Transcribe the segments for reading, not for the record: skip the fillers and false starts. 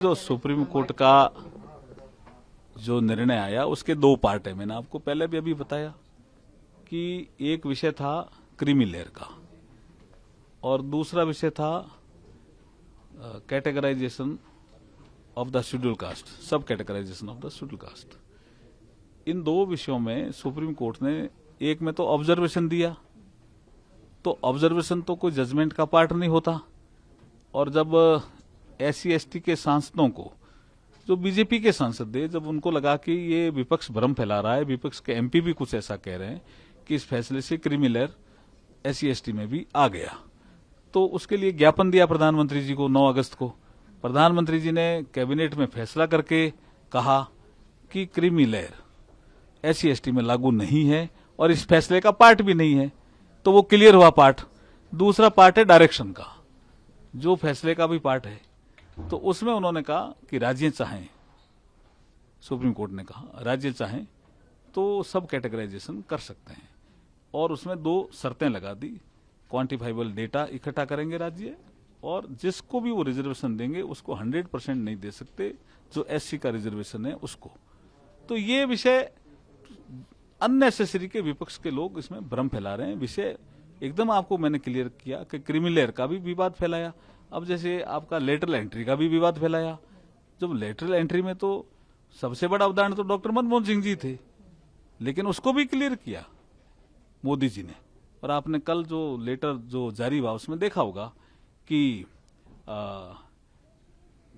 जो supreme court का जो निर्णय आया उसके दो पार्ट है। मैंने आपको पहले भी अभी बताया कि एक विषय था क्रीमी लेयर का और दूसरा विषय था categorization of the schedule caste, sub categorization of the schedule caste. इन दो विषयों में सुप्रीम कोर्ट ने एक में तो ऑब्जर्वेशन दिया, तो ऑब्जर्वेशन तो कोई जजमेंट का पार्ट नहीं होता। और जब SC ST के सांसदों को, जो बीजेपी के सांसद थे, जब उनको लगा कि ये विपक्ष भ्रम फैला रहा है, विपक्ष के MP भी कुछ ऐसा कह रहे हैं कि इस फैसले से क्रीमी लेयर SC ST में भी आ गया, तो उसके लिए ज्ञापन दिया प्रधानमंत्री जी को 9 अगस्त को। प्रधानमंत्री जी ने कैबिनेट में फैसला करके कहा कि क्रीमी लेयर SC ST में लागू नहीं है और इस फैसले का पार्ट भी नहीं है, तो वो क्लियर हुआ पार्ट। दूसरा पार्ट है डायरेक्शन का, जो फैसले का भी पार्ट है, तो उसमें उन्होंने कहा कि राज्य चाहें, सुप्रीम कोर्ट ने कहा राज्य चाहें तो सब कैटेगराइजेशन कर सकते हैं, और उसमें 2 शर्तें लगा दी। क्वांटिफाइबल डेटा इकट्ठा करेंगे राज्य, और जिसको भी वो रिजर्वेशन देंगे उसको 100% नहीं दे सकते, जो SC का रिजर्वेशन है उसको। तो ये विषय अननेसेसरी के विपक्ष के लोग इसमें भ्रम फैला रहे हैं। विषय एकदम आपको मैंने क्लियर किया कि क्रीमी लेयर का भी विवाद फैलाया। अब जैसे आपका लेटरल एंट्री का भी विवाद फैलाया। जब लेटरल एंट्री में तो सबसे बड़ा उदाहरण तो डॉक्टर मनमोहन सिंह जी थे, लेकिन उसको भी क्लियर किया मोदी जी ने। और आपने कल जो लेटर जो जारी हुआ उसमें देखा होगा कि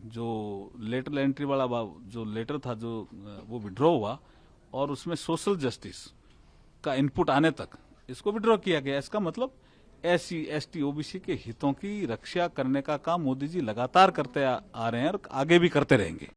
जो लेटरल एंट्री वाला जो लेटर था, जो वो विड्रॉ हुआ, और उसमें सोशल जस्टिस का इनपुट आने तक इसको विड्रॉ किया गया। इसका मतलब SC ST OBC के हितों की रक्षा करने का काम मोदी जी लगातार करते आ रहे हैं और आगे भी करते रहेंगे।